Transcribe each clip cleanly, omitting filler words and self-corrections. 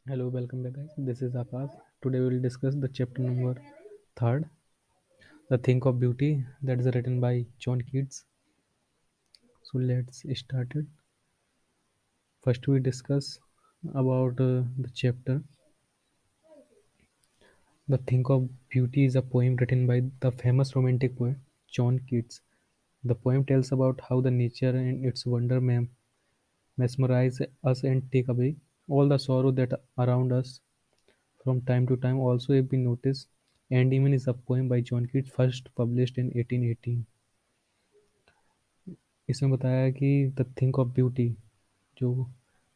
Hello, welcome back, guys. This is Akash. Today we will discuss the chapter number third, "The Think of Beauty," that is written by John Keats. So let's start it. First, we discuss about the chapter. "The Think of Beauty" is a poem written by the famous romantic poet John Keats. The poem tells about how the nature and its wonder mesmerize us and take away all the sorrow that around us from time to time. Also, if we notice, Endymion is a poem by John Keats first published in 1818. इसमें बताया है कि the thing of beauty जो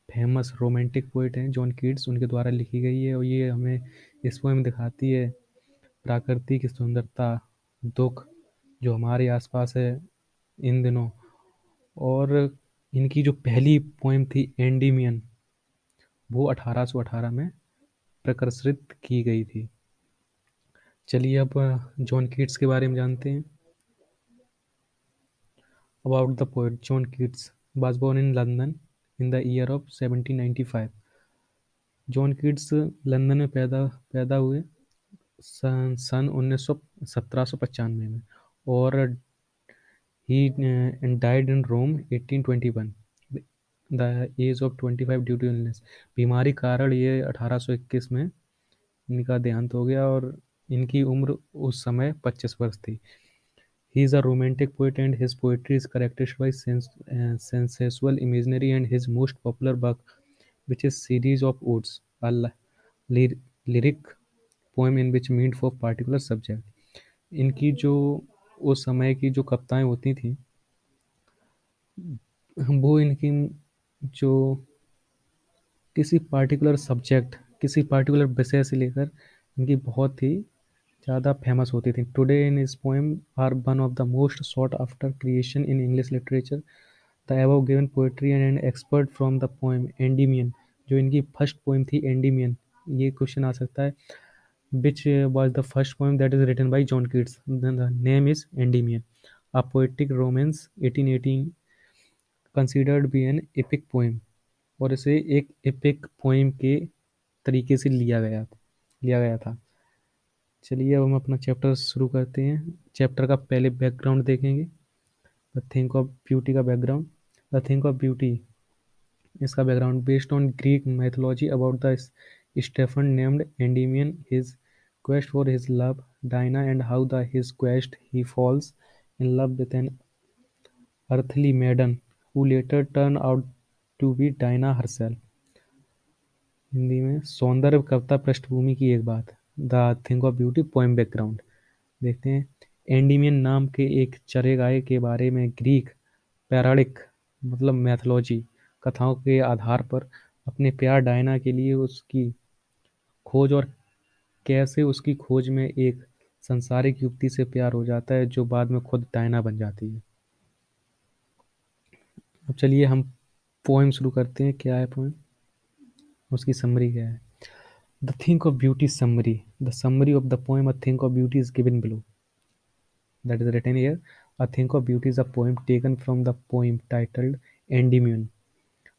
famous romantic poet हैं John Keats उनके द्वारा लिखी गई है और ये हमें इस पोएम दिखाती है प्रकृति की सुंदरता, दुख जो हमारे आसपास है इन दिनों। और इनकी जो पहली पोएम थी एंडीमियन, वो 1818 में प्रकाशित की गई थी। चलिए अब जॉन कीट्स के बारे में जानते हैं। About the poet John Keats was born in London in the year of 1795. John Keats London में पैदा हुए सन 1795 में और he died in Rome 1821 the age of 25 due to illness. बीमारी कारण ये 1821 में इनका देहांत हो गया और इनकी उम्र उस समय 25 वर्ष थी। He is a romantic poet and his poetry is characterized by sensual imagery and his most popular work, which is series of odes, a lyric poem in which meant for particular subject. इनकी जो उस समय की जो कविताएं होती थी वो इनकी जो किसी पार्टिकुलर सब्जेक्ट किसी पार्टिकुलर विषय से लेकर इनकी बहुत ही ज़्यादा फेमस होती थी। Today in his poem are one of the most sought after creation in English literature. The above given poetry and an expert from the poem Endymion, जो इनकी फर्स्ट पोएम थी एंडीमियन, ये क्वेश्चन आ सकता है। Which was the first poem that is written by John Keats? Then the name is Endymion, a poetic romance 1818 considered be an epic poem, और इसे एक epic poem के तरीके से लिया गया था। चलिए अब हम अपना चैप्टर शुरू करते हैं। चैप्टर का पहले बैकग्राउंड देखेंगे। द थिंक ऑफ ब्यूटी का background. The thing of beauty, इसका background based on Greek mythology about the Stephen named Endymion, his quest for his love Dinah, and how the his quest he falls in love with an earthly maiden who later turned out to be Dinah herself. Hindi में सौंदर्य कविता पृष्ठभूमि की एक बात। The thing of beauty poem background देखते हैं। Endymion नाम के एक चरे गाय के बारे में ग्रीक पैराडिक मतलब मैथोलॉजी कथाओं के आधार पर अपने प्यार डायना के लिए उसकी खोज और कैसे उसकी खोज में एक संसारिक युवती से प्यार हो जाता है जो बाद में खुद डायना बन जाती है। अब चलिए हम पोएम शुरू करते हैं। क्या है पोएम, उसकी समरी क्या है। The thing of beauty summary. The summary of the poem a think of beauty is given below, that is written here. A Think of Beauty is a poem taken from the poem titled Endymion,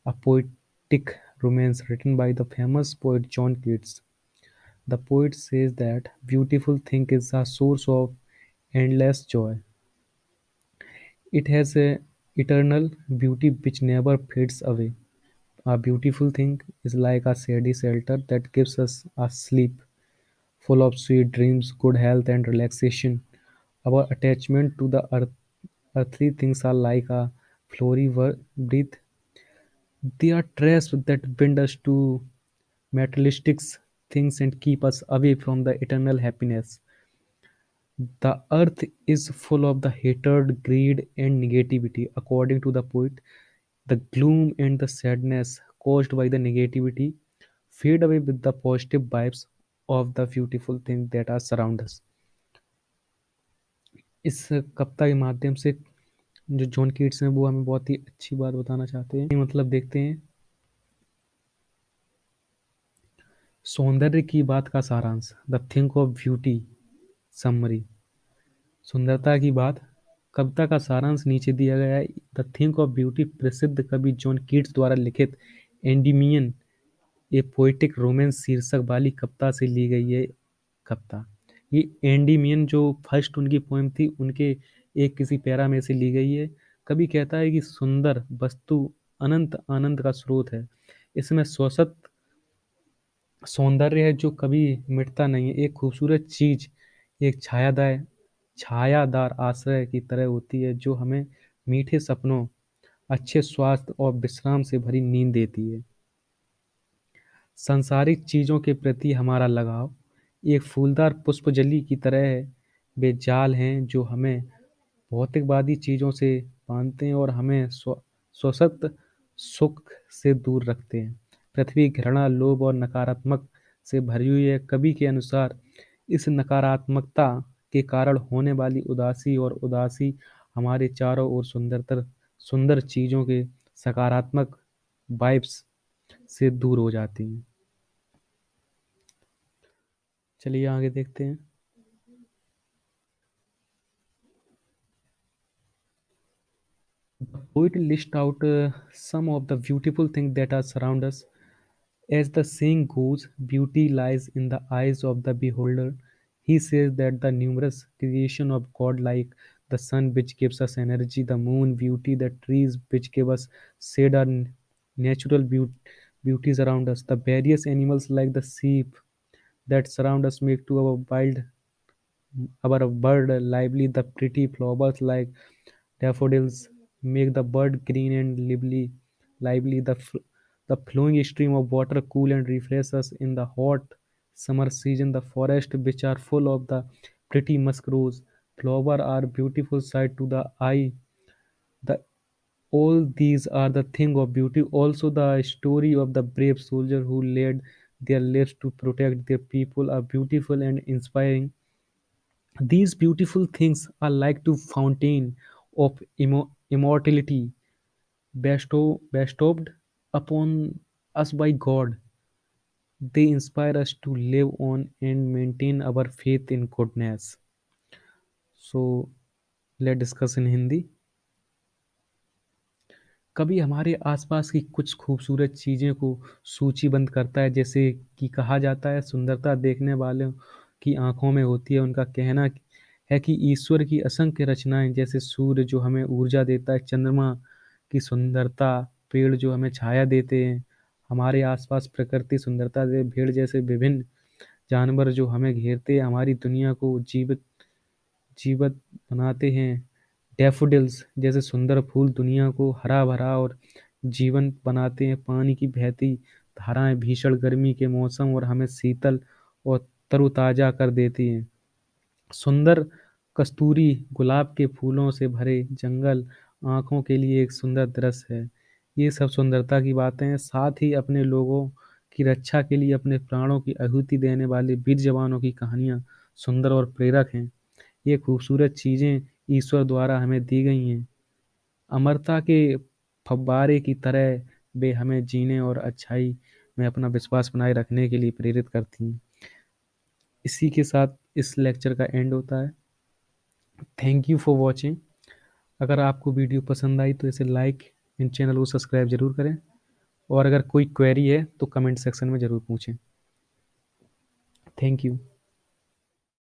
a poetic romance written by the famous poet John Keats. The poet says that beautiful thing is a source of endless joy. It has a eternal beauty which never fades away. A beautiful thing is like a shady shelter that gives us a sleep full of sweet dreams, good health, and relaxation. Our attachment to the earthly things are like a flowery breath. They are traps that bind us to materialistic things and keep us away from the eternal happiness. The earth is full of the hatred, greed, and negativity. According to the poet, the gloom and the sadness caused by the negativity fade away with the positive vibes of the beautiful things that are surround us. इस कविता के माध्यम से जो John Keats हैं वो हमें बहुत ही अच्छी बात बताना चाहते हैं। मतलब देखते हैं सौंदर्य की बात का सारांश। The thing of beauty summary. सुंदरता की बात कविता का सारांश नीचे दिया गया है। द थिंक ऑफ ब्यूटी प्रसिद्ध कवि जॉन कीट्स द्वारा लिखित एंडीमियन ए पोएटिक रोमांस शीर्षक वाली कविता से ली गई है कविता। ये एंडीमियन जो फर्स्ट उनकी पोएम थी उनके एक किसी पैरा में से ली गई है। कवि कहता है कि सुंदर वस्तु अनंत आनंद का स्रोत है। इसमें श्वसत सौंदर्य है जो कभी मिटता नहीं है। एक खूबसूरत चीज एक छायादार आश्रय की तरह होती है जो हमें मीठे सपनों, अच्छे स्वास्थ्य और विश्राम से भरी नींद देती है। सांसारिक चीजों के प्रति हमारा लगाव एक फूलदार पुष्पजली की तरह है। वे जाल हैं जो हमें भौतिकवादी चीजों से बांधते हैं और हमें स्वसत सुख से दूर रखते हैं। पृथ्वी घृणा, लोभ और नकारात्मक से भरी हुई है। कवि के अनुसार इस नकारात्मकता के कारण होने वाली उदासी और उदासी हमारे चारों ओर सुंदर चीजों के सकारात्मक वाइब्स से दूर हो जाती हैं। चलिए आगे देखते हैं। The poet lists out some of the beautiful things that are surround us. As the saying goes, beauty lies in the eyes of the beholder. He says that the numerous creation of God, like the sun, which gives us energy, the moon, beauty, the trees, which give us shade, are natural beauties around us. The various animals, like the sheep, that surround us, make to our bird lively. The pretty flowers, like daffodils, make the bird green and lively. The flowing stream of water cool and refresh us in the hot summer season. The forest, which are full of the pretty musk rose flower, are beautiful sight to the eye. The all these are the thing of beauty. Also, the story of the brave soldier who laid their lives to protect their people are beautiful and inspiring. These beautiful things are like to fountain of immortality bestowed upon us by God. They inspire us to live on and maintain our faith in goodness. So let's discuss in Hindi. कभी हमारे आसपास की कुछ खूबसूरत चीज़ें को सूचीबद्ध करता है, जैसे कि कहा जाता है सुंदरता देखने वालों की आंखों में होती है। उनका कहना है कि ईश्वर की असंख्य रचनाएं, जैसे सूर्य जो हमें ऊर्जा देता है, चंद्रमा की सुंदरता, पेड़ जो हमें छाया देते हैं, हमारे आसपास प्रकृति सुंदरता से भीड़ जैसे विभिन्न जानवर जो हमें घेरते हैं, हमारी दुनिया को जीवित जीवत बनाते हैं। डैफोडिल्स जैसे सुंदर फूल दुनिया को हरा भरा और जीवंत बनाते हैं। पानी की बहती धाराएं भीषण गर्मी के मौसम और हमें शीतल और तरोताजा कर देती हैं। सुंदर कस्तूरी गुलाब के फूलों से भरे जंगल आंखों के लिए एक सुंदर दृश्य है। ये सब सुंदरता की बातें हैं। साथ ही अपने लोगों की रक्षा के लिए अपने प्राणों की आहुति देने वाले वीर जवानों की कहानियां सुंदर और प्रेरक हैं। ये खूबसूरत चीजें ईश्वर द्वारा हमें दी गई हैं। अमरता के फव्वारे की तरह वे हमें जीने और अच्छाई में अपना विश्वास बनाए रखने के लिए प्रेरित करती हैं। इसी के साथ इस लेक्चर का एंड होता है। Thank you for watching. अगर आपको वीडियो पसंद आई तो इसे लाइक एंड चैनल को सब्सक्राइब जरूर करें, और अगर कोई क्वेरी है तो कमेंट सेक्शन में ज़रूर पूछें। Thank you.